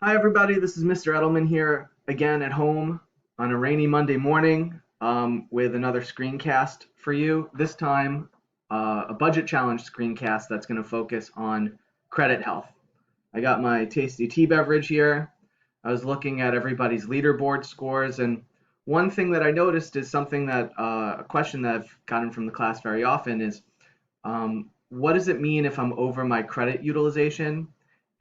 Hi, everybody. This is Mr. Edelman here again at home on a rainy Monday morning with another screencast for you. This time, a budget challenge screencast that's going to focus on credit health. I got my tasty tea beverage here. I was looking at everybody's leaderboard scores, and one thing that I noticed is something that a question that I've gotten from the class very often is what does it mean if I'm over my credit utilization?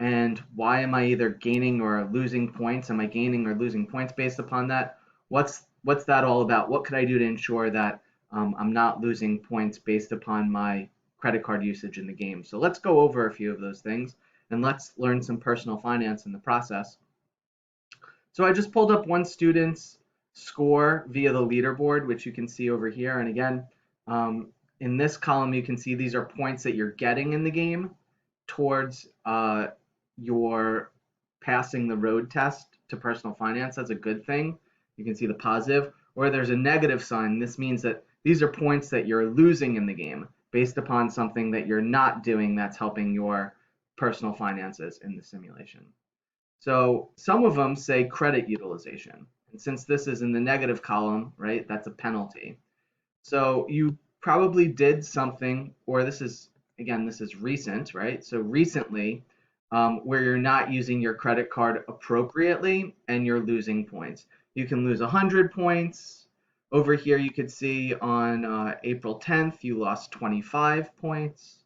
And why am I either gaining or losing points? Am I gaining or losing points based upon that? What's that all about? What could I do to ensure that I'm not losing points based upon my credit card usage in the game? So let's go over a few of those things and let's learn some personal finance in the process. So I just pulled up one student's score via the leaderboard, which you can see over here. And again, in this column, you can see these are points that you're getting in the game towards your passing the road test to personal finance. That's a good thing. You can see the positive. Or there's a negative sign. This means that these are points that you're losing in the game based upon something that you're not doing that's helping your personal finances in the simulation. So some of them say credit utilization. And since this is in the negative column, right, that's a penalty. So you probably did something, or this is, again, this is recent, right? So recently, where you're not using your credit card appropriately and you're losing points. You can lose 100 points. Over here, you could see on April 10th, you lost 25 points.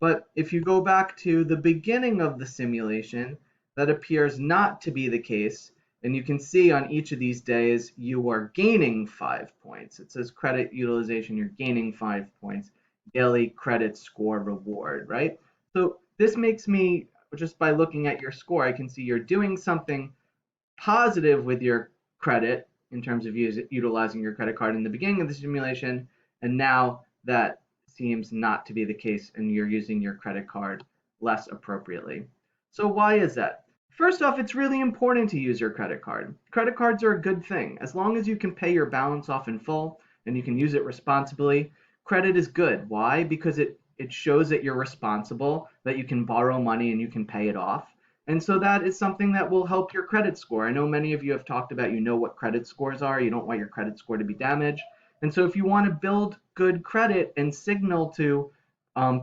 But if you go back to the beginning of the simulation, that appears not to be the case. And you can see on each of these days, you are gaining 5 points. It says credit utilization, you're gaining 5 points. Daily credit score reward, right? So this makes me, just by looking at your score, I can see you're doing something positive with your credit in terms of utilizing your credit card in the beginning of the simulation. And now that seems not to be the case and you're using your credit card less appropriately. So why is that? First off, it's really important to use your credit card. Credit cards are a good thing. As long as you can pay your balance off in full and you can use it responsibly, credit is good. Why? Because it shows that you're responsible, that you can borrow money and you can pay it off. And so that is something that will help your credit score. I know many of you have talked about, you know what credit scores are. You don't want your credit score to be damaged. And so if you want to build good credit and signal to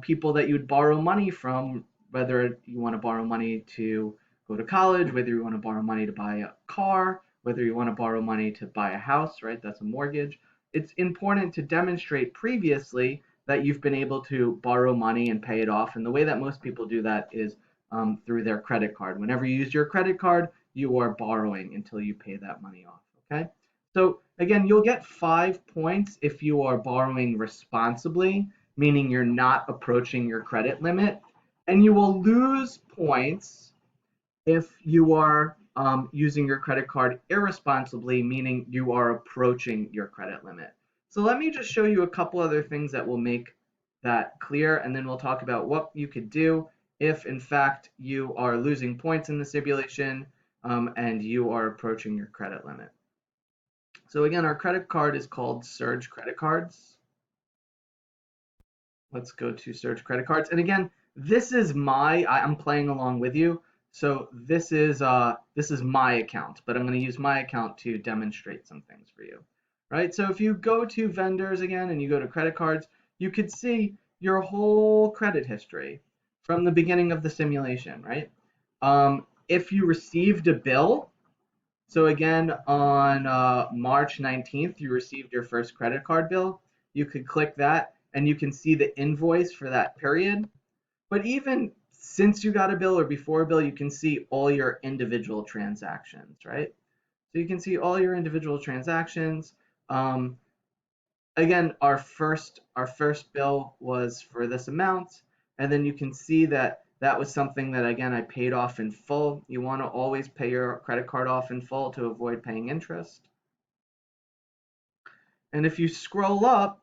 people that you'd borrow money from, whether you want to borrow money to go to college, whether you want to borrow money to buy a car, whether you want to borrow money to buy a house, right? That's a mortgage. It's important to demonstrate previously that you've been able to borrow money and pay it off. And the way that most people do that is through their credit card. Whenever you use your credit card, you are borrowing until you pay that money off. Okay. So again, you'll get 5 points if you are borrowing responsibly, meaning you're not approaching your credit limit, and you will lose points if you are using your credit card irresponsibly, meaning you are approaching your credit limit. So let me just show you a couple other things that will make that clear, and then we'll talk about what you could do if, in fact, you are losing points in the simulation and you are approaching your credit limit. So again, our credit card is called Surge Credit Cards. Let's go to Surge Credit Cards. And again, this is I'm playing along with you. So this is my account, but I'm going to use my account to demonstrate some things for you. Right? So if you go to vendors again and you go to credit cards, you could see your whole credit history from the beginning of the simulation, right? If you received a bill, so again, on March 19th, you received your first credit card bill. You could click that and you can see the invoice for that period. But even since you got a bill or before a bill, you can see all your individual transactions, right? So you can see all your individual transactions. Again, our first bill was for this amount, and then you can see that that was something that, again, I paid off in full. You want to always pay your credit card off in full to avoid paying interest. And if you scroll up,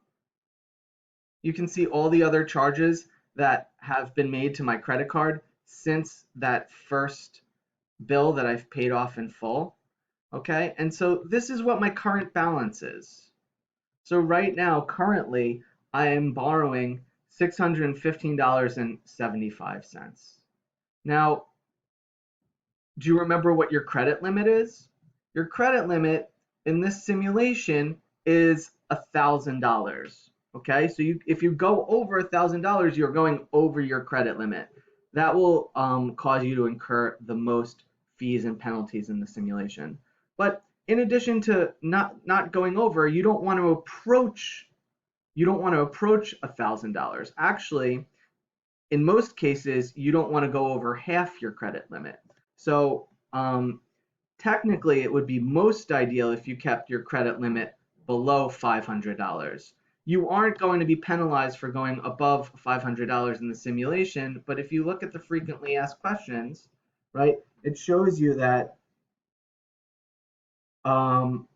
you can see all the other charges that have been made to my credit card since that first bill that I've paid off in full. Okay, and so this is what my current balance is. So right now, currently, I am borrowing $615.75. Now, do you remember what your credit limit is? Your credit limit in this simulation is $1,000. Okay, so if you go over $1,000, you're going over your credit limit. That will cause you to incur the most fees and penalties in the simulation. But in addition to not going over, you don't want to approach $1,000. Actually, in most cases, you don't want to go over half your credit limit. So technically, it would be most ideal if you kept your credit limit below $500. You aren't going to be penalized for going above $500 in the simulation, but if you look at the frequently asked questions, right, it shows you that in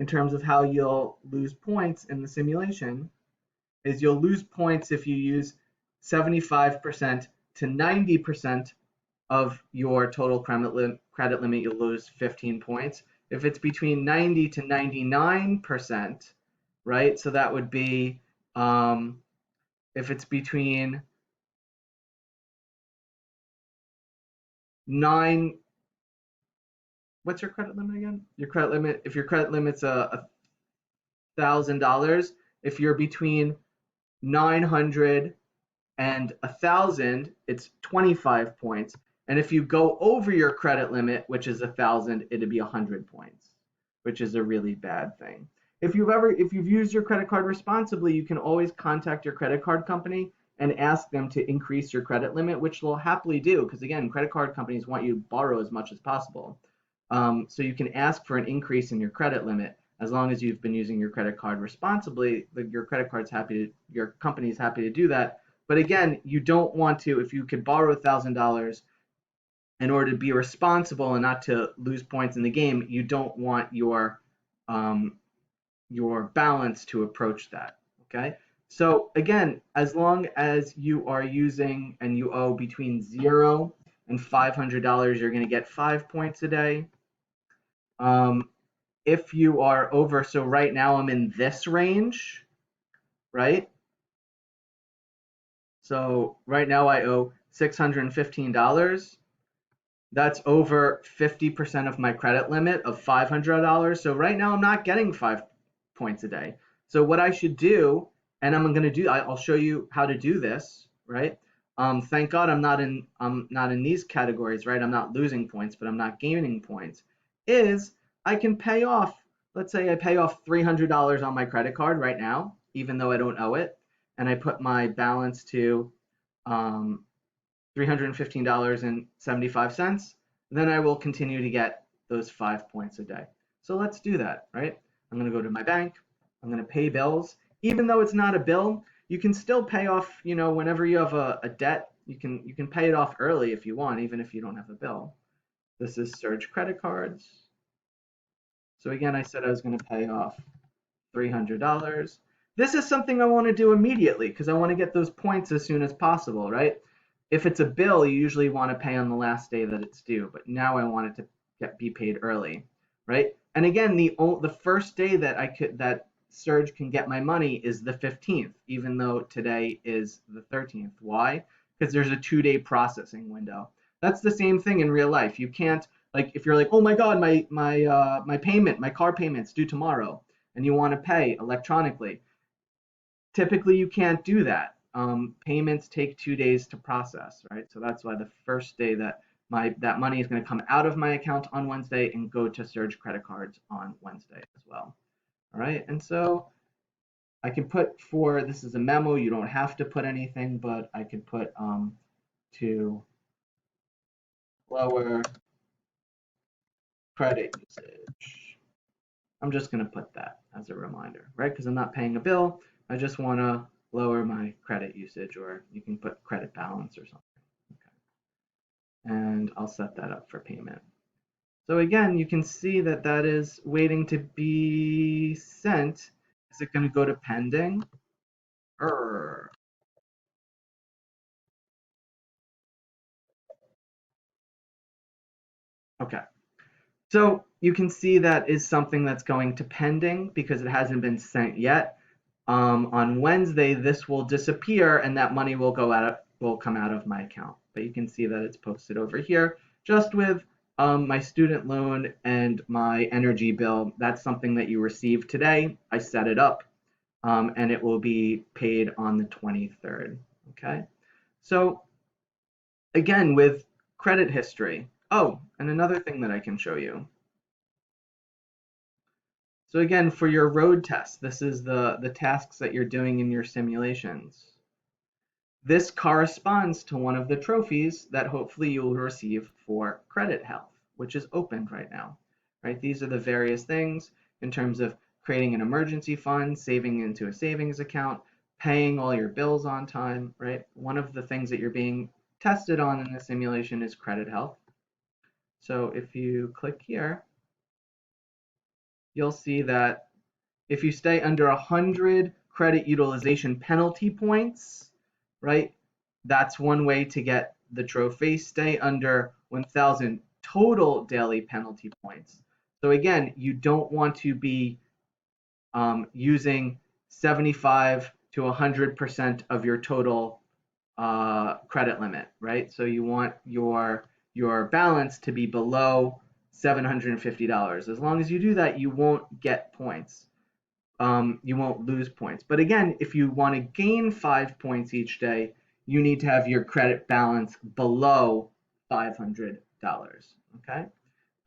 terms of how you'll lose points in the simulation, is you'll lose points if you use 75% to 90% of your total credit limit, you'll lose 15 points. If it's between 90 to 99%, right? So that would be if it's between 9, what's your credit limit again? Your credit limit, if your credit limit's $1,000, if you're between 900 and 1,000, it's 25 points. And if you go over your credit limit, which is 1,000, it'd be 100 points, which is a really bad thing. If you've used your credit card responsibly, you can always contact your credit card company and ask them to increase your credit limit, which they'll happily do, because again, credit card companies want you to borrow as much as possible. So you can ask for an increase in your credit limit as long as you've been using your credit card responsibly. Your your company's happy to do that. But again, you don't want to, if you could borrow $1,000 in order to be responsible and not to lose points in the game, you don't want your balance to approach that. Okay. So again, as long as you are using and you owe between $0 and $500, you're going to get 5 points a day. If you are over, so right now I'm in this range, right? So right now I owe $615. That's over 50% of my credit limit of $500. So right now I'm not getting 5 points a day. So what I should do, and I'll show you how to do this, right? Thank God I'm not in these categories, right? I'm not losing points, but I'm not gaining points. Is I can pay off, let's say I pay off $300 on my credit card right now, even though I don't owe it, and I put my balance to $315.75, then I will continue to get those 5 points a day. So let's do that, right? I'm going to go to my bank. I'm going to pay bills. Even though it's not a bill, you can still pay off, whenever you have a debt, you can pay it off early if you want, even if you don't have a bill. This is Surge credit cards. So again, I said I was going to pay off $300. This is something I want to do immediately because I want to get those points as soon as possible, right? If it's a bill, you usually want to pay on the last day that it's due, but now I want it to be paid early, right? And again, the first day that Surge can get my money is the 15th, even though today is the 13th. Why? Because there's a 2-day processing window. That's the same thing in real life. You can't, like, if you're like, oh my God, my car payment's due tomorrow, and you want to pay electronically. Typically, you can't do that. Payments take 2 days to process, right? So that's why the first day that money is going to come out of my account on Wednesday and go to Surge credit cards on Wednesday as well. All right, and so I can put this is a memo. You don't have to put anything, but I could put to lower credit usage. I'm just going to put that as a reminder, right? Because I'm not paying a bill. I just want to lower my credit usage, or you can put credit balance or something. Okay. And I'll set that up for payment. So again, you can see that that is waiting to be sent. Is it going to go to pending? Okay. So you can see that is something that's going to pending because it hasn't been sent yet. On Wednesday, this will disappear and that money will come out of my account. But you can see that it's posted over here. just with my student loan and my energy bill. That's something that you received today. I set it up, and it will be paid on the 23rd. Okay. So again, with credit history. Oh, and another thing that I can show you. So again, for your road test, this is the tasks that you're doing in your simulations. This corresponds to one of the trophies that hopefully you will receive for Credit Health, which is opened right now, right? These are the various things in terms of creating an emergency fund, saving into a savings account, paying all your bills on time, right? One of the things that you're being tested on in the simulation is Credit Health. So if you click here, you'll see that if you stay under 100 credit utilization penalty points, right, that's one way to get the trophy. Stay under 1,000 total daily penalty points. So again, you don't want to be using 75 to 100% of your total credit limit, right? So you want your balance to be below $750. As long as you do that, you won't get points. You won't lose points. But again, if you want to gain 5 points each day, you need to have your credit balance below $500. Okay.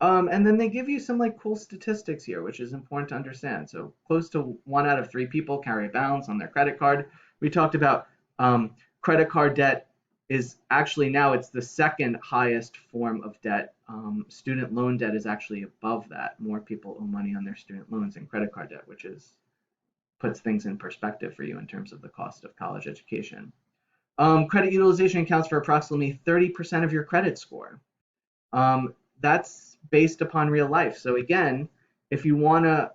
And then they give you some like cool statistics here, which is important to understand. So close to 1 out of 3 people carry a balance on their credit card. We talked about credit card debt is actually now it's the second highest form of debt. Student loan debt is actually above that. More people owe money on their student loans than credit card debt, which is puts things in perspective for you in terms of the cost of college education. Credit utilization accounts for approximately 30% of your credit score. That's based upon real life. So again, if you wanna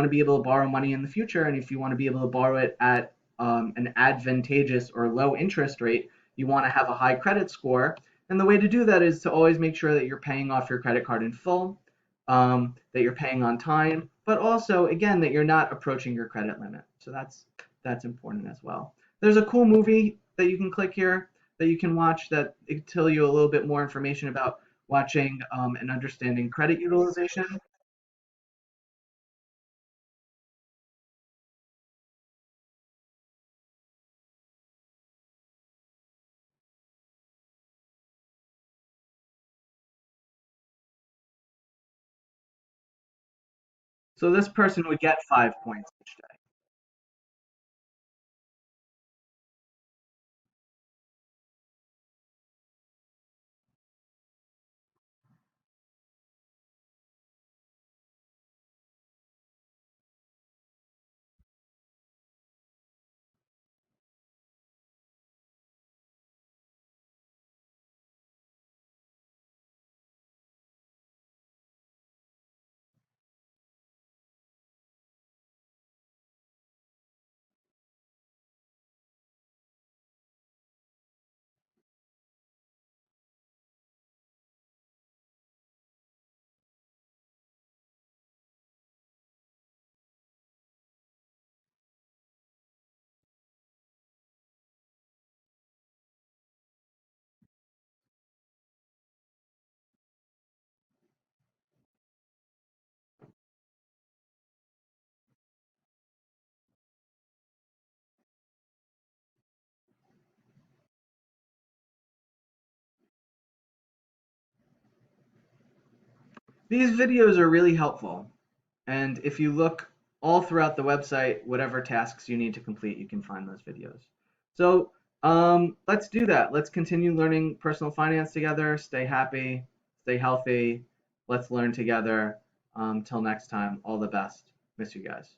be able to borrow money in the future, and if you want to be able to borrow it at an advantageous or low interest rate, you want to have a high credit score. And the way to do that is to always make sure that you're paying off your credit card in full, that you're paying on time, but also again that you're not approaching your credit limit. So that's important as well. There's a cool movie that you can click here that you can watch that it tell you a little bit more information about watching and understanding credit utilization. So this person would get 5 points each day. These videos are really helpful. And if you look all throughout the website, whatever tasks you need to complete, you can find those videos. So let's do that. Let's continue learning personal finance together. Stay happy, stay healthy. Let's learn together. Till next time, all the best. Miss you guys.